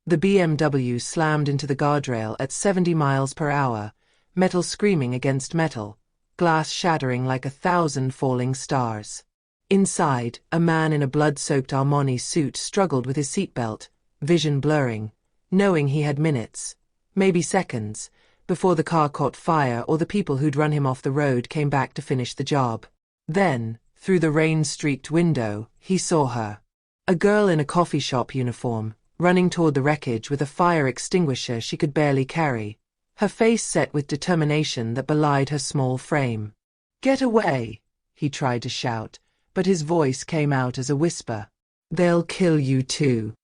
The BMW slammed into the guardrail at 70 miles per hour, metal screaming against metal, glass shattering like 1,000 falling stars. Inside, a man in a blood-soaked Armani suit struggled with his seatbelt, vision blurring, knowing he had minutes, maybe seconds, before the car caught fire or the people who'd run him off the road came back to finish the job. Then, through the rain-streaked window, he saw her. A girl in a coffee shop uniform, running toward the wreckage with a fire extinguisher she could barely carry, her face set with determination that belied her small frame. "Get away!" he tried to shout, but his voice came out as a whisper. "They'll kill you too."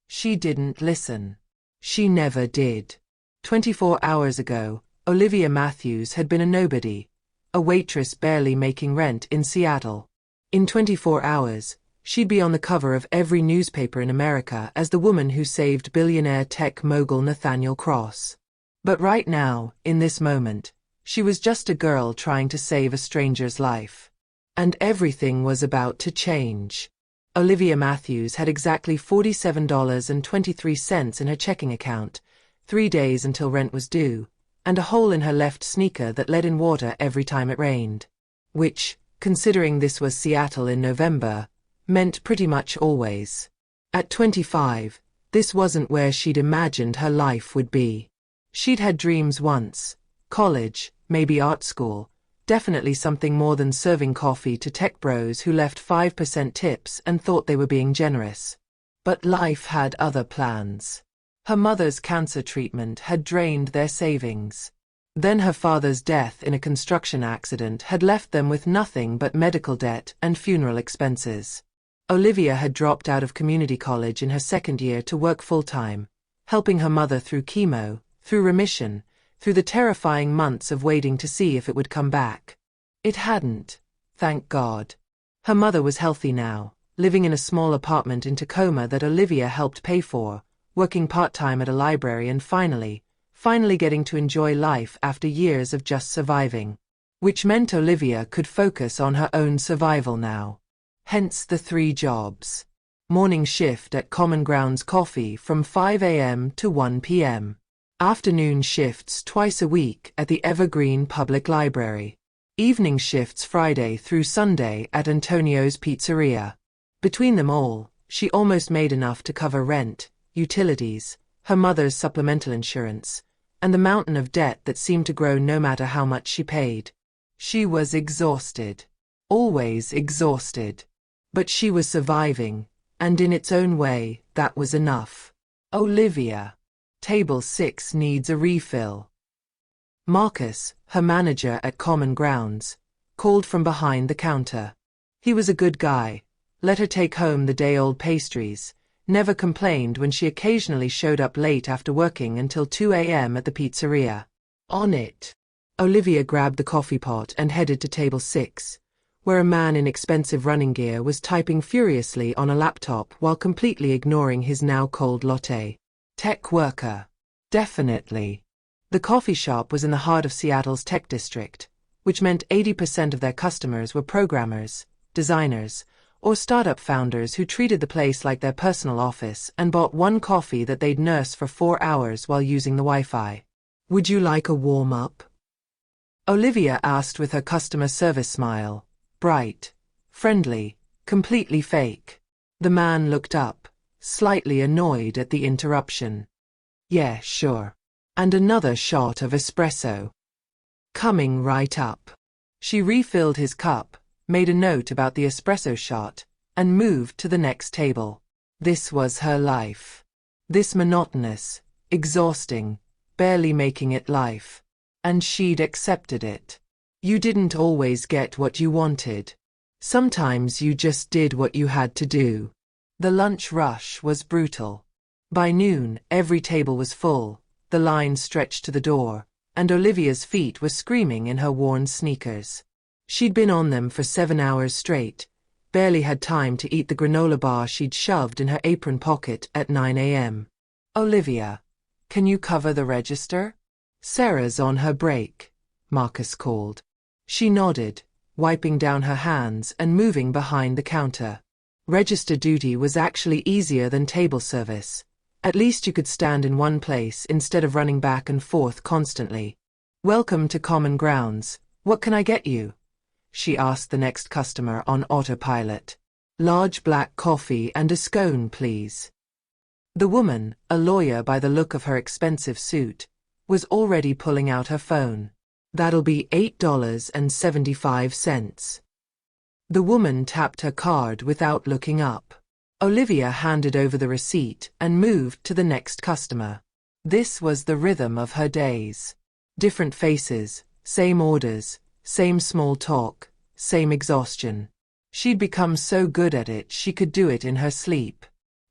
She didn't listen. She never did. 24 hours ago, Olivia Matthews had been a nobody, a waitress barely making rent in Seattle. In 24 hours, she'd be on the cover of every newspaper in America as the woman who saved billionaire tech mogul Nathaniel Cross. But right now, in this moment, she was just a girl trying to save a stranger's life. And everything was about to change. Olivia Matthews had exactly $47.23 in her checking account, 3 days until rent was due, and a hole in her left sneaker that let in water every time it rained. Which, considering this was Seattle in November, meant pretty much always. At 25, this wasn't where she'd imagined her life would be. She'd had dreams once, college, maybe art school, definitely something more than serving coffee to tech bros who left 5% tips and thought they were being generous. But life had other plans. Her mother's cancer treatment had drained their savings. Then her father's death in a construction accident had left them with nothing but medical debt and funeral expenses. Olivia had dropped out of community college in her second year to work full-time, helping her mother through chemo, through remission, through the terrifying months of waiting to see if it would come back. It hadn't, thank God. Her mother was healthy now, living in a small apartment in Tacoma that Olivia helped pay for, working part-time at a library and finally getting to enjoy life after years of just surviving. Which meant Olivia could focus on her own survival now. Hence the 3 jobs. Morning shift at Common Grounds Coffee from 5 a.m. to 1 p.m. Afternoon shifts twice a week at the Evergreen Public Library. Evening shifts Friday through Sunday at Antonio's Pizzeria. Between them all, she almost made enough to cover rent, utilities, her mother's supplemental insurance, and the mountain of debt that seemed to grow no matter how much she paid. She was exhausted. Always exhausted. But she was surviving, and in its own way, that was enough. Olivia. Table 6 needs a refill. Marcus, her manager at Common Grounds, called from behind the counter. He was a good guy, let her take home the day-old pastries, never complained when she occasionally showed up late after working until 2 a.m. at the pizzeria. On it. Olivia grabbed the coffee pot and headed to table 6, where a man in expensive running gear was typing furiously on a laptop while completely ignoring his now cold latte. Tech worker. Definitely. The coffee shop was in the heart of Seattle's tech district, which meant 80% of their customers were programmers, designers, or startup founders who treated the place like their personal office and bought one coffee that they'd nurse for 4 hours while using the Wi-Fi. "Would you like a warm-up?" Olivia asked with her customer service smile, bright, friendly, completely fake. The man looked up, slightly annoyed at the interruption. "Yeah, sure. And another shot of espresso." "Coming right up." She refilled his cup, made a note about the espresso shot, and moved to the next table. This was her life. This monotonous, exhausting, barely making it life. And she'd accepted it. You didn't always get what you wanted. Sometimes you just did what you had to do. The lunch rush was brutal. By noon, every table was full, the line stretched to the door, and Olivia's feet were screaming in her worn sneakers. She'd been on them for 7 hours straight, barely had time to eat the granola bar she'd shoved in her apron pocket at 9 a.m. "Olivia, can you cover the register?" "Sarah's on her break," Marcus called. She nodded, wiping down her hands and moving behind the counter. Register duty was actually easier than table service, At least you could stand in one place instead of running back and forth constantly. "Welcome to Common Grounds. What can I get you?" she asked the next customer on autopilot. "Large black coffee and a scone, please." The woman, a lawyer by the look of her expensive suit, was already pulling out her phone. "That'll be $8.75. The woman tapped her card without looking up. Olivia handed over the receipt and moved to the next customer. This was the rhythm of her days. Different faces, same orders, same small talk, same exhaustion. She'd become so good at it she could do it in her sleep.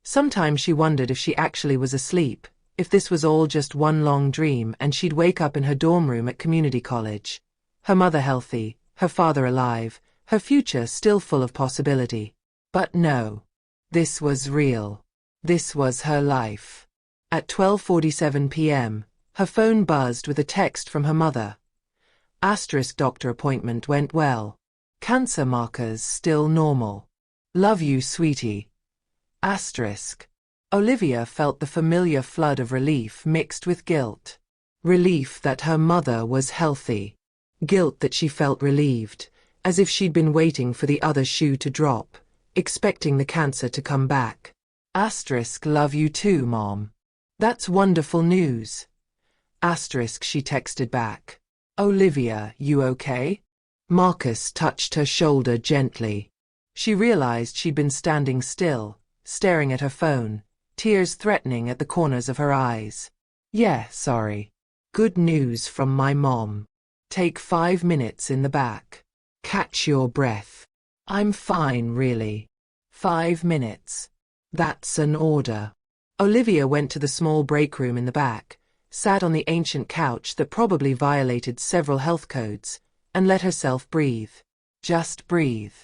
Sometimes she wondered if she actually was asleep, if this was all just one long dream and she'd wake up in her dorm room at community college. Her mother healthy, her father alive, her future still full of possibility. But no. This was real. This was her life. At 12:47 p.m., her phone buzzed with a text from her mother. * doctor appointment went well. Cancer markers still normal. Love you, sweetie. *. Olivia felt the familiar flood of relief mixed with guilt. Relief that her mother was healthy. Guilt that she felt relieved, as if she'd been waiting for the other shoe to drop, expecting the cancer to come back. * Love you too, Mom. That's wonderful news. * she texted back. Olivia, you okay? Marcus touched her shoulder gently. She realized she'd been standing still, staring at her phone, tears threatening at the corners of her eyes. Yeah, sorry. Good news from my mom. Take 5 minutes in the back. Catch your breath. I'm fine, really. 5 minutes. That's an order. Olivia went to the small break room in the back, sat on the ancient couch that probably violated several health codes, and let herself breathe. Just breathe.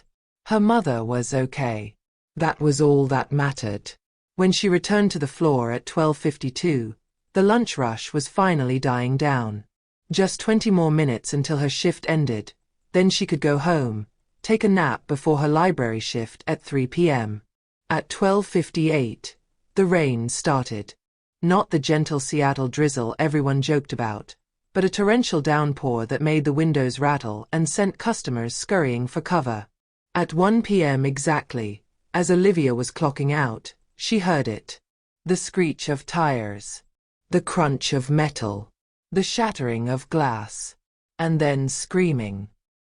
Her mother was okay. That was all that mattered. When she returned to the floor at 12:52, the lunch rush was finally dying down. Just 20 more minutes until her shift ended, then she could go home, take a nap before her library shift at 3 p.m. At 12:58, the rain started. Not the gentle Seattle drizzle everyone joked about, but a torrential downpour that made the windows rattle and sent customers scurrying for cover. At 1 p.m. exactly, as Olivia was clocking out, she heard it. The screech of tires. The crunch of metal. The shattering of glass. And then screaming.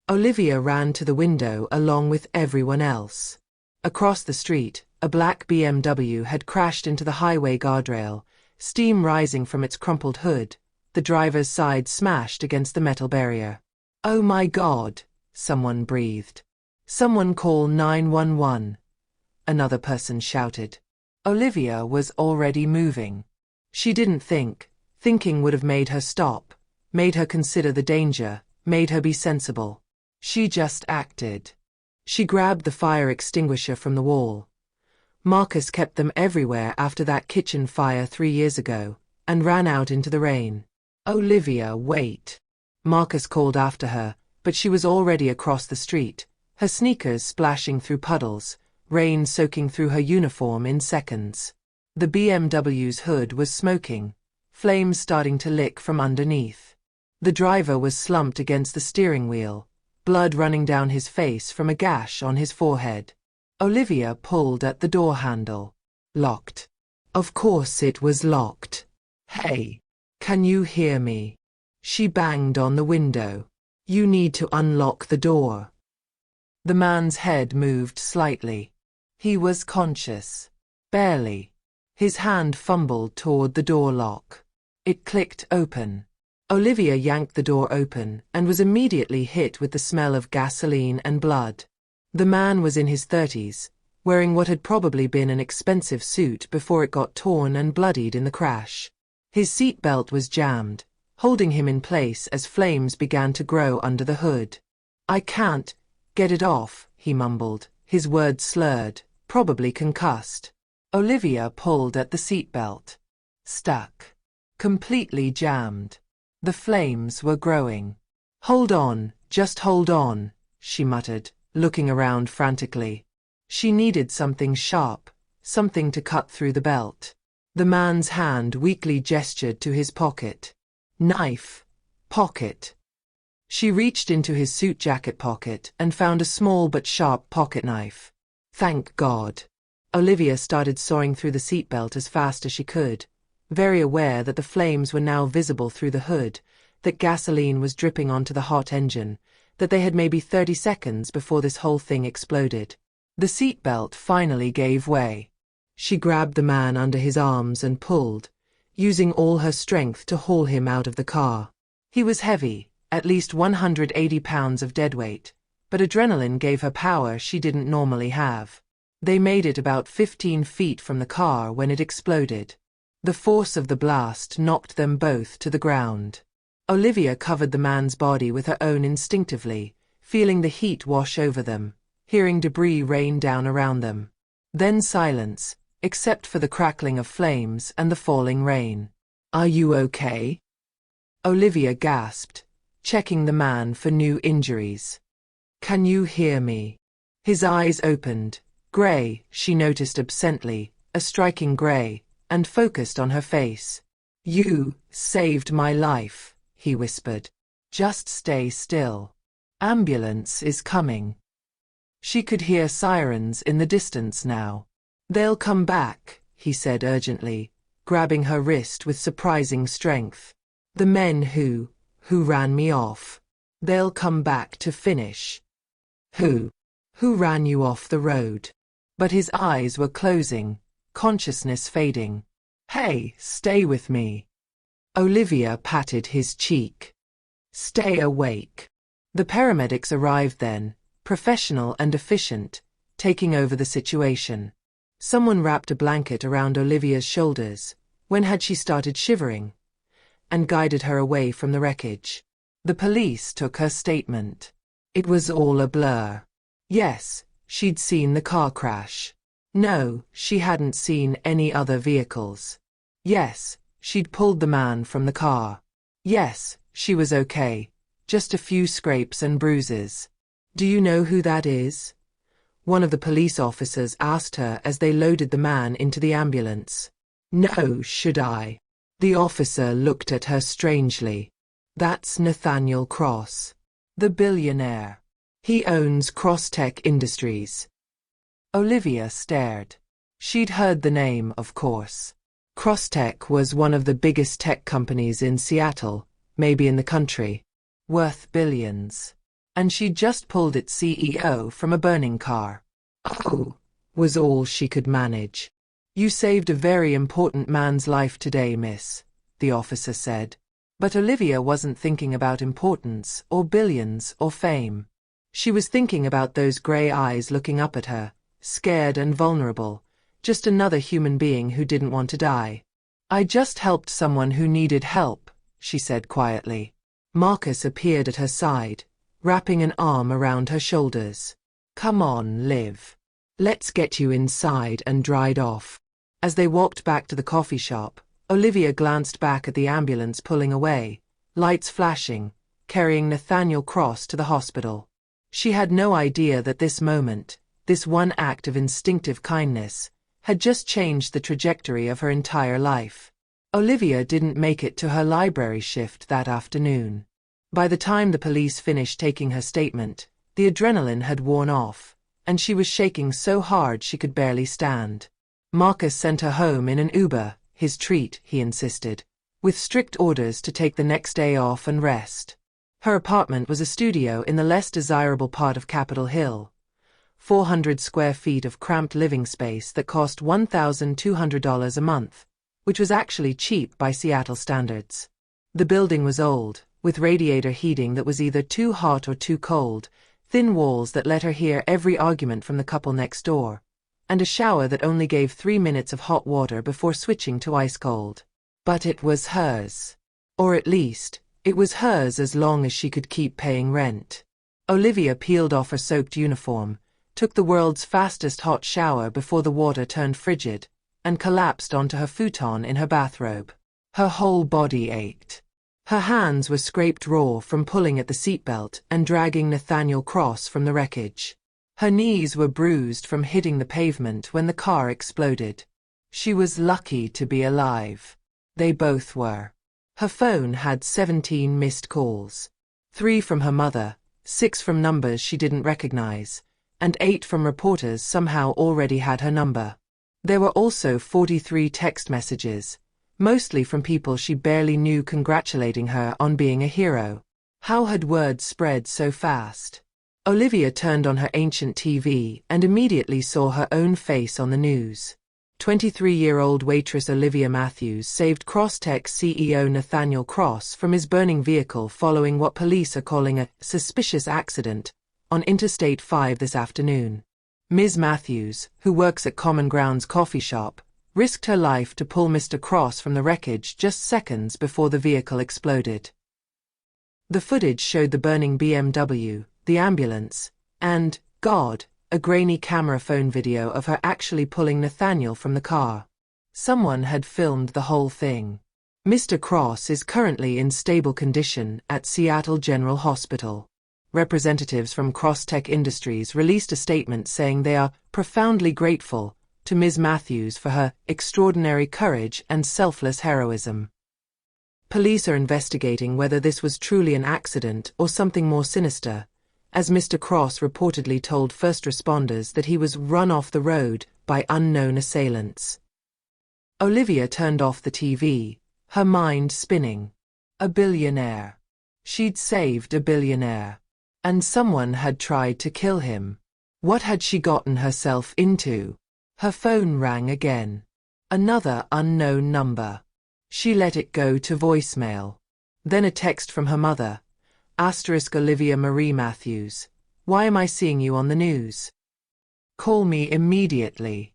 Olivia ran to the window along with everyone else. Across the street, a black BMW had crashed into the highway guardrail, steam rising from its crumpled hood, the driver's side smashed against the metal barrier. "Oh my God," someone breathed. "Someone call 911. Another person shouted. Olivia was already moving. She didn't think. Thinking would have made her stop, made her consider the danger, made her be sensible. She just acted. She grabbed the fire extinguisher from the wall. Marcus kept them everywhere after that kitchen fire 3 years ago, and ran out into the rain. "Olivia, wait." Marcus called after her, but she was already across the street, her sneakers splashing through puddles, rain soaking through her uniform in seconds. The BMW's hood was smoking, flames starting to lick from underneath. The driver was slumped against the steering wheel, blood running down his face from a gash on his forehead. Olivia pulled at the door handle. Locked. Of course it was locked. "Hey, can you hear me?" She banged on the window. "You need to unlock the door." The man's head moved slightly. He was conscious. Barely. His hand fumbled toward the door lock. It clicked open. Olivia yanked the door open and was immediately hit with the smell of gasoline and blood. The man was in his 30s, wearing what had probably been an expensive suit before it got torn and bloodied in the crash. His seatbelt was jammed, holding him in place as flames began to grow under the hood. "I can't get it off," he mumbled, his words slurred, probably concussed. Olivia pulled at the seatbelt. Stuck. Completely jammed. The flames were growing. "Hold on, just hold on," she muttered, looking around frantically. She needed something sharp, something to cut through the belt. The man's hand weakly gestured to his pocket. Knife. Pocket. She reached into his suit jacket pocket and found a small but sharp pocket knife. Thank God. Olivia started sawing through the seatbelt as fast as she could, very aware that the flames were now visible through the hood, that gasoline was dripping onto the hot engine, that they had maybe 30 seconds before this whole thing exploded. The seatbelt finally gave way. She grabbed the man under his arms and pulled, using all her strength to haul him out of the car. He was heavy, at least 180 pounds of deadweight, but adrenaline gave her power she didn't normally have. They made it about 15 feet from the car when it exploded. The force of the blast knocked them both to the ground. Olivia covered the man's body with her own instinctively, feeling the heat wash over them, hearing debris rain down around them. Then silence, except for the crackling of flames and the falling rain. "Are you okay?" Olivia gasped, checking the man for new injuries. "Can you hear me?" His eyes opened, grey, she noticed absently, a striking grey, and focused on her face. "You saved my life," he whispered. "Just stay still. Ambulance is coming." She could hear sirens in the distance now. "They'll come back," he said urgently, grabbing her wrist with surprising strength. "The men who ran me off. They'll come back to finish." Who ran you off the road?" But his eyes were closing, consciousness fading. "Hey, stay with me." Olivia patted his cheek. "Stay awake." The paramedics arrived then, professional and efficient, taking over the situation. Someone wrapped a blanket around Olivia's shoulders, when had she started shivering, and guided her away from the wreckage. The police took her statement. It was all a blur. Yes, she'd seen the car crash. No, she hadn't seen any other vehicles. Yes, she'd pulled the man from the car. Yes, she was okay, just a few scrapes and bruises. "Do you know who that is?" one of the police officers asked her as they loaded the man into the ambulance. "No, should I?" The officer looked at her strangely. "That's Nathaniel Cross, the billionaire. He owns Crosstech Industries." Olivia stared. She'd heard the name, of course. Crosstech was one of the biggest tech companies in Seattle, maybe in the country, worth billions. And she'd just pulled its CEO from a burning car. "Oh," was all she could manage. "You saved a very important man's life today, miss," the officer said. But Olivia wasn't thinking about importance, or billions, or fame. She was thinking about those grey eyes looking up at her, scared and vulnerable, just another human being who didn't want to die. "I just helped someone who needed help," she said quietly. Marcus appeared at her side, wrapping an arm around her shoulders. "Come on, Liv. Let's get you inside and dried off." As they walked back to the coffee shop, Olivia glanced back at the ambulance pulling away, lights flashing, carrying Nathaniel Cross to the hospital. She had no idea that this moment, this one act of instinctive kindness, had just changed the trajectory of her entire life. Olivia didn't make it to her library shift that afternoon. By the time the police finished taking her statement, the adrenaline had worn off, and she was shaking so hard she could barely stand. Marcus sent her home in an Uber, his treat, he insisted, with strict orders to take the next day off and rest. Her apartment was a studio in the less desirable part of Capitol Hill, 400 square feet of cramped living space that cost $1,200 a month, which was actually cheap by Seattle standards. The building was old, with radiator heating that was either too hot or too cold, thin walls that let her hear every argument from the couple next door, and a shower that only gave 3 minutes of hot water before switching to ice cold. But it was hers. Or at least, it was hers as long as she could keep paying rent. Olivia peeled off her soaked uniform, took the world's fastest hot shower before the water turned frigid, and collapsed onto her futon in her bathrobe. Her whole body ached. Her hands were scraped raw from pulling at the seatbelt and dragging Nathaniel Cross from the wreckage. Her knees were bruised from hitting the pavement when the car exploded. She was lucky to be alive. They both were. Her phone had 17 missed calls. 3 from her mother, 6 from numbers she didn't recognize, and 8 from reporters somehow already had her number. There were also 43 text messages, mostly from people she barely knew congratulating her on being a hero. How had word spread so fast? Olivia turned on her ancient TV and immediately saw her own face on the news. 23-year-old waitress Olivia Matthews saved Crosstech CEO Nathaniel Cross from his burning vehicle following what police are calling a suspicious accident on Interstate 5 this afternoon. Ms. Matthews, who works at Common Grounds coffee shop, risked her life to pull Mr. Cross from the wreckage just seconds before the vehicle exploded. The footage showed the burning BMW, the ambulance, and, God, a grainy camera phone video of her actually pulling Nathaniel from the car. Someone had filmed the whole thing. Mr. Cross is currently in stable condition at Seattle General Hospital. Representatives from Crosstech Industries released a statement saying they are profoundly grateful to Ms. Matthews for her extraordinary courage and selfless heroism. Police are investigating whether this was truly an accident or something more sinister, as Mr. Cross reportedly told first responders that he was run off the road by unknown assailants. Olivia turned off the TV, her mind spinning. A billionaire. She'd saved a billionaire. And someone had tried to kill him. What had she gotten herself into? Her phone rang again. Another unknown number. She let it go to voicemail. Then a text from her mother. Olivia Marie Matthews. Why am I seeing you on the news? Call me immediately.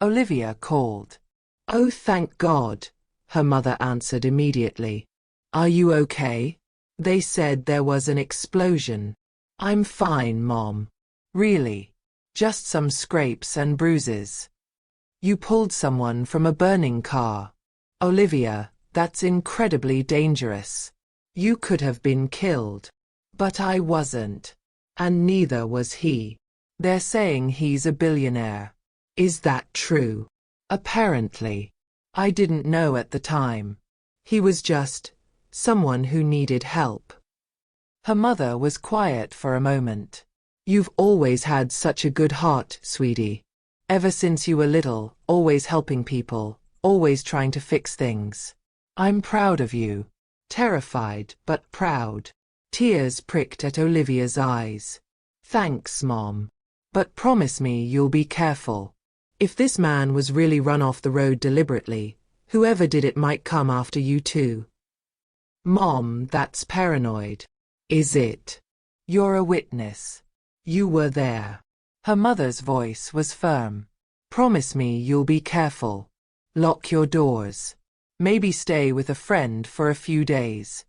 Olivia called. Oh, thank God, her mother answered immediately. Are you okay? They said there was an explosion. I'm fine, Mom. Really? Just some scrapes and bruises. You pulled someone from a burning car. Olivia, that's incredibly dangerous. You could have been killed. But I wasn't. And neither was he. They're saying he's a billionaire. Is that true? Apparently. I didn't know at the time. He was just someone who needed help. Her mother was quiet for a moment. You've always had such a good heart, sweetie. Ever since you were little, always helping people, always trying to fix things. I'm proud of you. Terrified, but proud. Tears pricked at Olivia's eyes. Thanks, Mom. But promise me you'll be careful. If this man was really run off the road deliberately, whoever did it might come after you too. Mom, that's paranoid. Is it? You're a witness. You were there. Her mother's voice was firm. Promise me you'll be careful. Lock your doors. Maybe stay with a friend for a few days.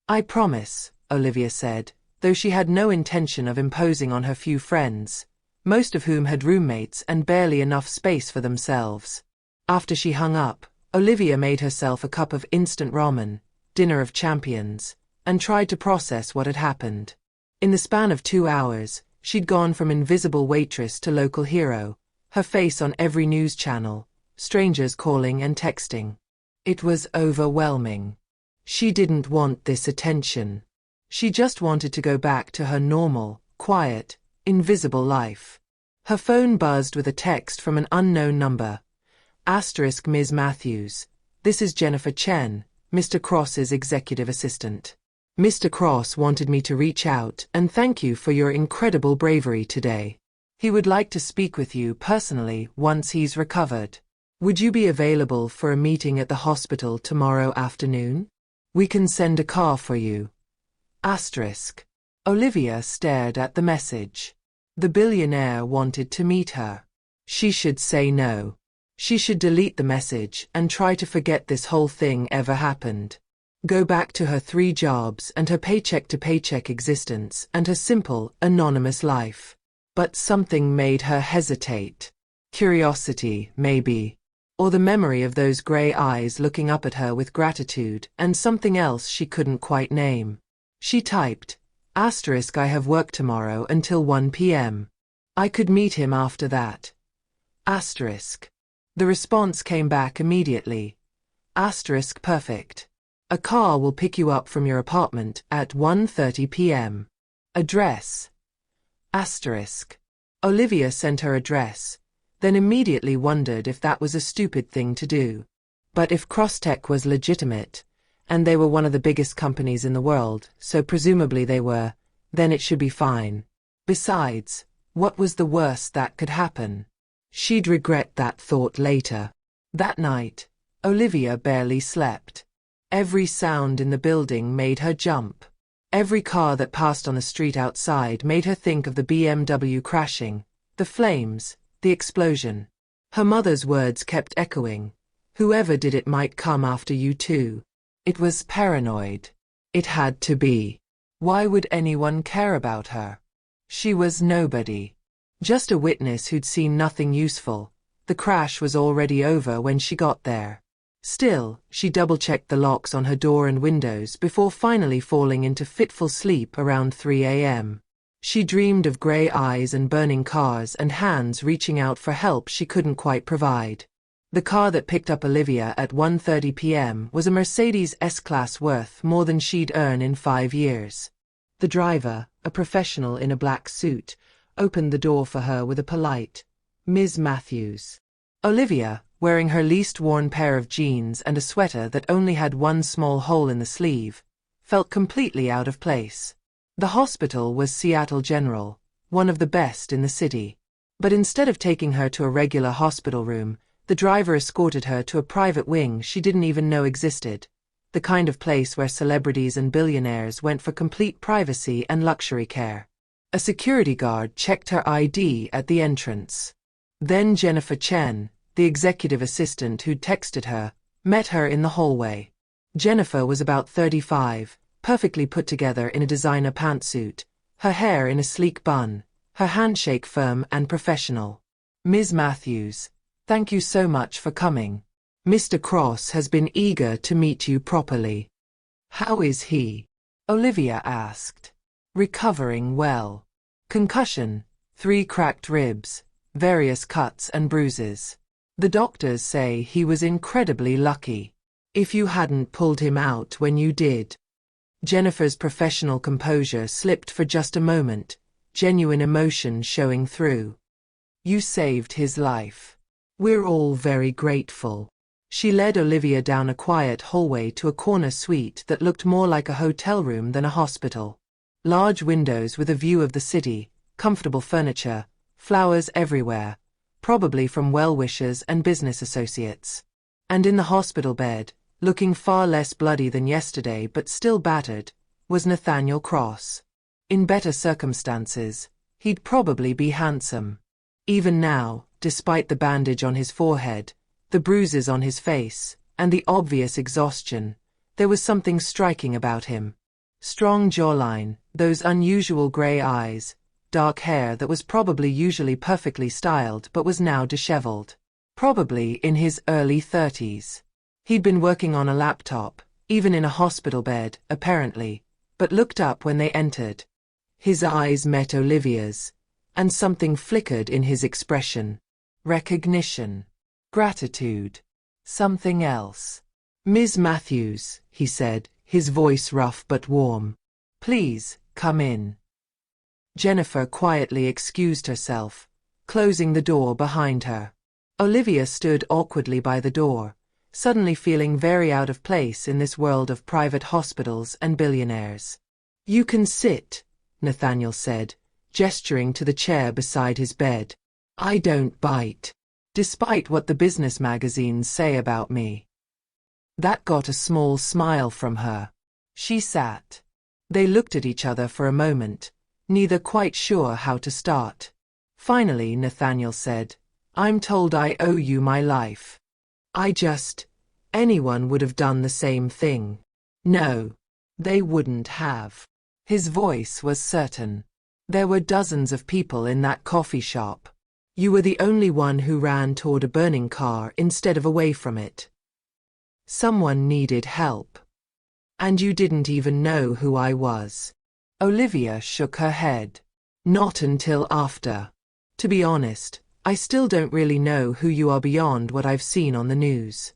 I promise, Olivia said, though she had no intention of imposing on her few friends, most of whom had roommates and barely enough space for themselves. After she hung up, Olivia made herself a cup of instant ramen, dinner of champions, and tried to process what had happened. In the span of 2 hours, she'd gone from invisible waitress to local hero, her face on every news channel, strangers calling and texting. It was overwhelming. She didn't want this attention. She just wanted to go back to her normal, quiet, invisible life. Her phone buzzed with a text from an unknown number. Ms. Matthews. This is Jennifer Chen, Mr. Cross's executive assistant. Mr. Cross wanted me to reach out and thank you for your incredible bravery today. He would like to speak with you personally once he's recovered. Would you be available for a meeting at the hospital tomorrow afternoon? We can send a car for you. Olivia stared at the message. The billionaire wanted to meet her. She should say no. She should delete the message and try to forget this whole thing ever happened. Go back to her 3 jobs and her paycheck-to-paycheck existence and her simple, anonymous life. But something made her hesitate. Curiosity, maybe. Or the memory of those grey eyes looking up at her with gratitude and something else she couldn't quite name. She typed, I have work tomorrow until 1 p.m. I could meet him after that. Asterisk. The response came back immediately. Asterisk perfect. A car will pick you up from your apartment at 1:30 p.m. Address. Asterisk. Olivia sent her address, then immediately wondered if that was a stupid thing to do. But if Crosstech was legitimate, and they were one of the biggest companies in the world, so presumably they were, then it should be fine. Besides, what was the worst that could happen? She'd regret that thought later. That night, Olivia barely slept. Every sound in the building made her jump. Every car that passed on the street outside made her think of the BMW crashing, the flames, the explosion. Her mother's words kept echoing. Whoever did it might come after you too. It was paranoid. It had to be. Why would anyone care about her? She was nobody. Just a witness who'd seen nothing useful. The crash was already over when she got there. Still, she double-checked the locks on her door and windows before finally falling into fitful sleep around 3 a.m. She dreamed of grey eyes and burning cars and hands reaching out for help she couldn't quite provide. The car that picked up Olivia at 1:30 p.m. was a Mercedes S-Class worth more than she'd earn in 5 years. The driver, a professional in a black suit, opened the door for her with a polite, "Ms. Matthews." Olivia, wearing her least worn pair of jeans and a sweater that only had one small hole in the sleeve, felt completely out of place. The hospital was Seattle General, one of the best in the city. But instead of taking her to a regular hospital room, the driver escorted her to a private wing she didn't even know existed, the kind of place where celebrities and billionaires went for complete privacy and luxury care. A security guard checked her ID at the entrance. Then Jennifer Chen, the executive assistant who'd texted her, met her in the hallway. Jennifer was about 35, perfectly put together in a designer pantsuit, her hair in a sleek bun, her handshake firm and professional. "Ms. Matthews, thank you so much for coming. Mr. Cross has been eager to meet you properly." "How is he?" Olivia asked. "Recovering well. Concussion, 3 cracked ribs, various cuts and bruises. The doctors say he was incredibly lucky. If you hadn't pulled him out when you did." Jennifer's professional composure slipped for just a moment, genuine emotion showing through. "You saved his life. We're all very grateful." She led Olivia down a quiet hallway to a corner suite that looked more like a hotel room than a hospital. Large windows with a view of the city, comfortable furniture, flowers everywhere, probably from well-wishers and business associates. And in the hospital bed, looking far less bloody than yesterday but still battered, was Nathaniel Cross. In better circumstances, he'd probably be handsome. Even now, despite the bandage on his forehead, the bruises on his face, and the obvious exhaustion, there was something striking about him. Strong jawline, those unusual grey eyes, dark hair that was probably usually perfectly styled but was now disheveled. Probably in his early 30s. He'd been working on a laptop, even in a hospital bed, apparently, but looked up when they entered. His eyes met Olivia's, and something flickered in his expression. Recognition. Gratitude. Something else. "Ms. Matthews," he said, his voice rough but warm. "Please, come in." Jennifer quietly excused herself, closing the door behind her. Olivia stood awkwardly by the door, suddenly feeling very out of place in this world of private hospitals and billionaires. "You can sit," Nathaniel said, gesturing to the chair beside his bed. "I don't bite, despite what the business magazines say about me." That got a small smile from her. She sat. They looked at each other for a moment, neither quite sure how to start. Finally, Nathaniel said, "I'm told I owe you my life. Anyone would have done the same thing." "No, they wouldn't have." His voice was certain. "There were dozens of people in that coffee shop. You were the only one who ran toward a burning car instead of away from it. Someone needed help. And you didn't even know who I was." Olivia shook her head. "Not until after. To be honest, I still don't really know who you are beyond what I've seen on the news.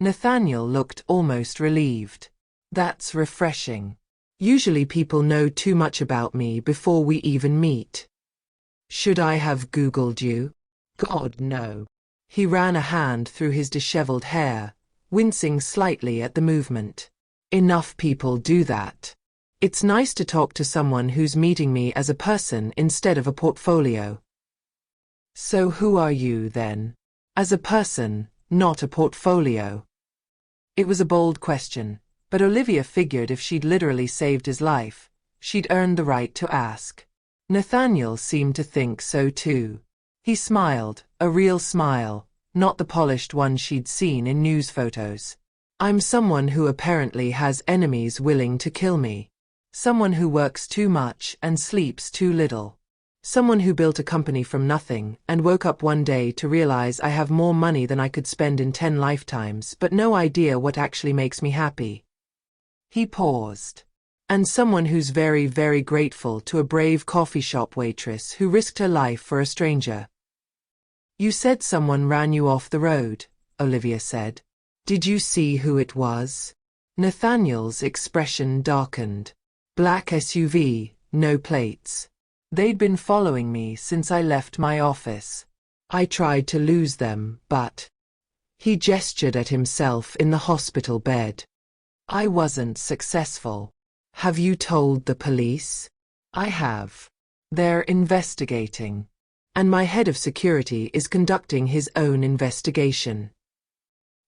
Nathaniel looked almost relieved. That's refreshing. Usually people know too much about me before we even meet. Should I have Googled you? God, no. He ran a hand through his disheveled hair, wincing slightly at the movement. Enough people do that. It's nice to talk to someone who's meeting me as a person instead of a portfolio. So who are you, then? As a person, not a portfolio. It was a bold question, but Olivia figured if she'd literally saved his life, she'd earned the right to ask. Nathaniel seemed to think so too. He smiled, a real smile, not the polished one she'd seen in news photos. I'm someone who apparently has enemies willing to kill me. Someone who works too much and sleeps too little. Someone who built a company from nothing and woke up one day to realize I have more money than I could spend in 10 lifetimes but no idea what actually makes me happy. He paused. And someone who's very, very grateful to a brave coffee shop waitress who risked her life for a stranger. You said someone ran you off the road, Olivia said. Did you see who it was? Nathaniel's expression darkened. Black SUV, no plates. They'd been following me since I left my office. I tried to lose them, but... He gestured at himself in the hospital bed. I wasn't successful. Have you told the police? I have. They're investigating. And my head of security is conducting his own investigation.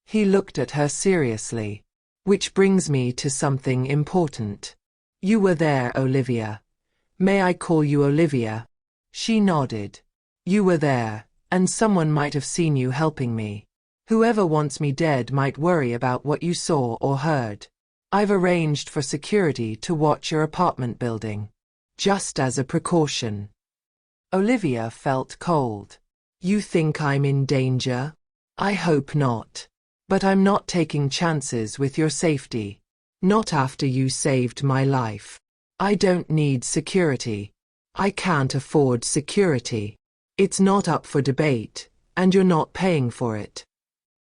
He looked at her seriously. Which brings me to something important. You were there, Olivia. May I call you Olivia? She nodded. You were there, and someone might have seen you helping me. Whoever wants me dead might worry about what you saw or heard. I've arranged for security to watch your apartment building. Just as a precaution. Olivia felt cold. You think I'm in danger? I hope not. But I'm not taking chances with your safety. Not after you saved my life. I don't need security. I can't afford security. It's not up for debate, and you're not paying for it.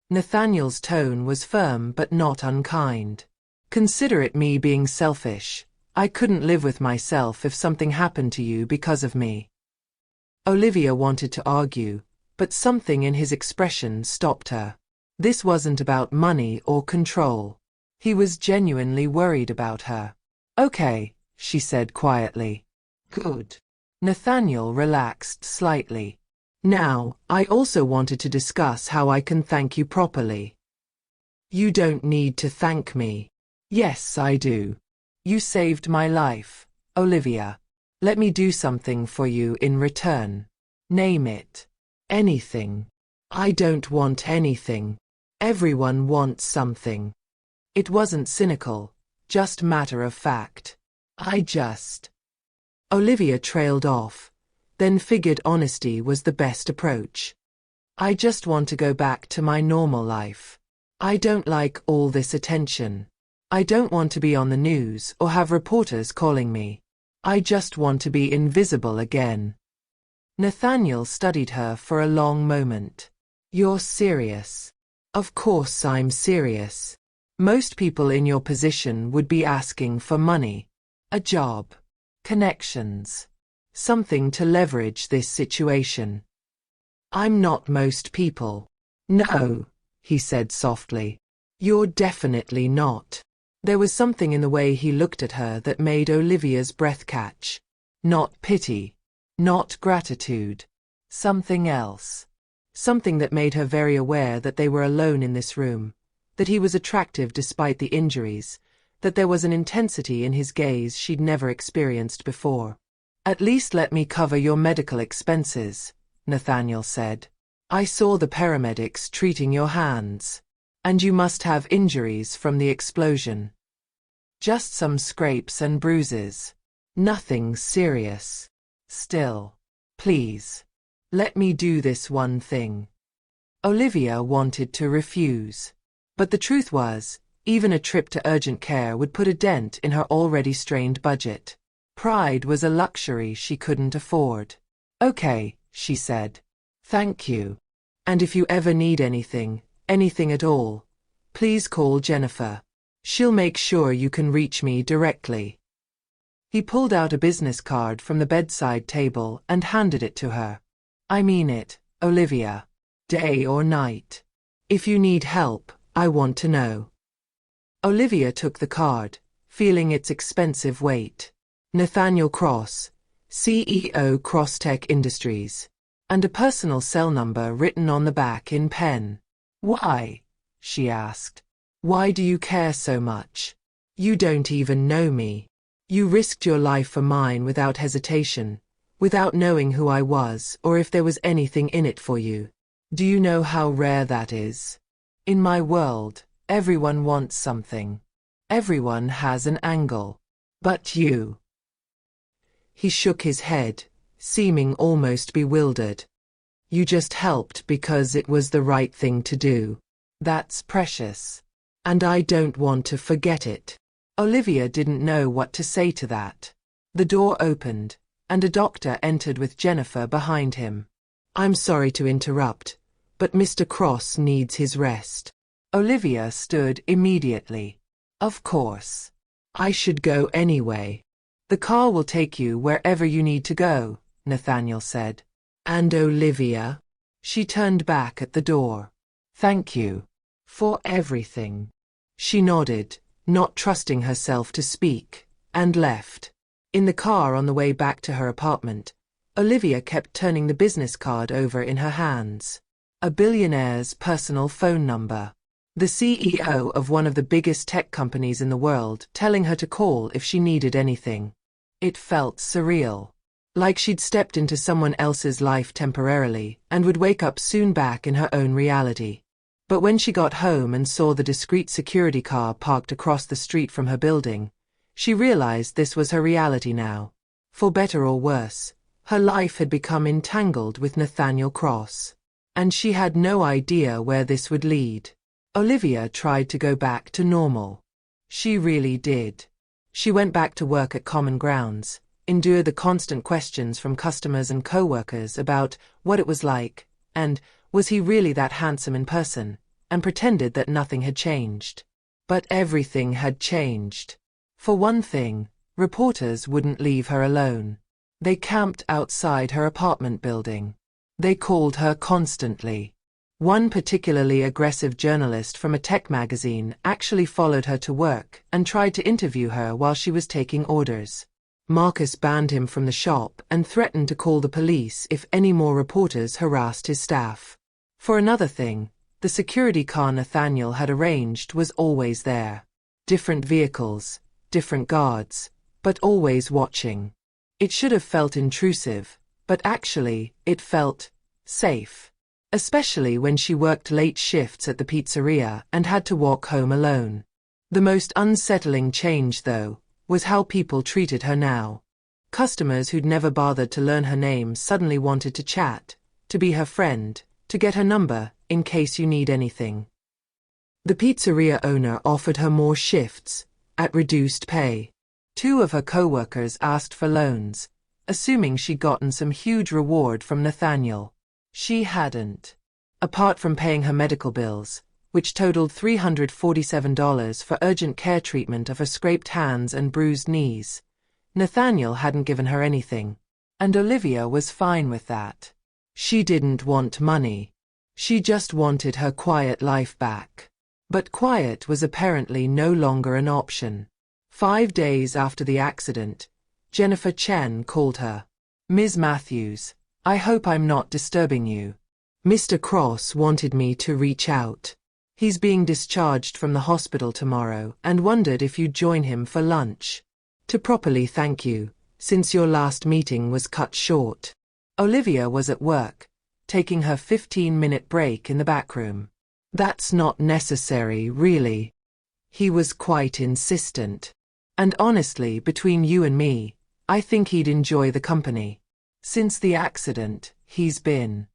Nathaniel's tone was firm but not unkind. Consider it me being selfish. I couldn't live with myself if something happened to you because of me. Olivia wanted to argue, but something in his expression stopped her. This wasn't about money or control. He was genuinely worried about her. Okay, she said quietly. Good. Nathaniel relaxed slightly. Now, I also wanted to discuss how I can thank you properly. You don't need to thank me. Yes, I do. You saved my life, Olivia. Let me do something for you in return. Name it. Anything. I don't want anything. Everyone wants something. It wasn't cynical, just matter of fact. Olivia trailed off, then figured honesty was the best approach. I just want to go back to my normal life. I don't like all this attention. I don't want to be on the news or have reporters calling me. I just want to be invisible again. Nathaniel studied her for a long moment. You're serious? Of course I'm serious. Most people in your position would be asking for money. A job. Connections. Something to leverage this situation. I'm not most people. No, he said softly. You're definitely not. There was something in the way he looked at her that made Olivia's breath catch. Not pity. Not gratitude. Something else. Something that made her very aware that they were alone in this room, that he was attractive despite the injuries, that there was an intensity in his gaze she'd never experienced before. At least let me cover your medical expenses, Nathaniel said. I saw the paramedics treating your hands. And you must have injuries from the explosion. Just some scrapes and bruises. Nothing serious. Still, please, let me do this one thing. Olivia wanted to refuse. But the truth was, even a trip to urgent care would put a dent in her already strained budget. Pride was a luxury she couldn't afford. Okay, she said. Thank you. And if you ever need anything at all, please call Jennifer. She'll make sure you can reach me directly." He pulled out a business card from the bedside table and handed it to her. "I mean it, Olivia. Day or night. If you need help, I want to know." Olivia took the card, feeling its expensive weight. Nathaniel Cross, CEO Crosstech Industries, and a personal cell number written on the back in pen. "Why?" she asked. "Why do you care so much? You don't even know me. You risked your life for mine without hesitation, without knowing who I was or if there was anything in it for you. Do you know how rare that is? In my world, everyone wants something. Everyone has an angle. But you." He shook his head, seeming almost bewildered. "You just helped because it was the right thing to do. That's precious. And I don't want to forget it." Olivia didn't know what to say to that. The door opened, and a doctor entered with Jennifer behind him. "I'm sorry to interrupt, but Mr. Cross needs his rest." Olivia stood immediately. "Of course. I should go anyway. The car will take you wherever you need to go," Nathaniel said. "And Olivia?" She turned back at the door. "Thank you. For everything." She nodded, not trusting herself to speak, and left. In the car on the way back to her apartment, Olivia kept turning the business card over in her hands. A billionaire's personal phone number. The CEO of one of the biggest tech companies in the world telling her to call if she needed anything. It felt surreal. Like she'd stepped into someone else's life temporarily and would wake up soon back in her own reality. But when she got home and saw the discreet security car parked across the street from her building, she realized this was her reality now. For better or worse, her life had become entangled with Nathaniel Cross. And she had no idea where this would lead. Olivia tried to go back to normal. She really did. She went back to work at Common Grounds, endured the constant questions from customers and co-workers about what it was like, and was he really that handsome in person, and pretended that nothing had changed. But everything had changed. For one thing, reporters wouldn't leave her alone. They camped outside her apartment building. They called her constantly. One particularly aggressive journalist from a tech magazine actually followed her to work and tried to interview her while she was taking orders. Marcus banned him from the shop and threatened to call the police if any more reporters harassed his staff. For another thing, the security car Nathaniel had arranged was always there. Different vehicles, different guards, but always watching. It should have felt intrusive, but actually, it felt safe. Especially when she worked late shifts at the pizzeria and had to walk home alone. The most unsettling change, though, was how people treated her now. Customers who'd never bothered to learn her name suddenly wanted to chat, to be her friend, to get her number, in case you need anything. The pizzeria owner offered her more shifts, at reduced pay. 2 of her co-workers asked for loans, assuming she'd gotten some huge reward from Nathaniel. She hadn't. Apart from paying her medical bills, which totaled $347 for urgent care treatment of her scraped hands and bruised knees, Nathaniel hadn't given her anything. And Olivia was fine with that. She didn't want money. She just wanted her quiet life back. But quiet was apparently no longer an option. 5 days after the accident, Jennifer Chen called her. "Ms. Matthews, I hope I'm not disturbing you. Mr. Cross wanted me to reach out. He's being discharged from the hospital tomorrow and wondered if you'd join him for lunch. To properly thank you, since your last meeting was cut short." Olivia was at work, taking her 15-minute break in the back room. "That's not necessary, really." He was quite insistent. "And honestly, between you and me, I think he'd enjoy the company. Since the accident, he's been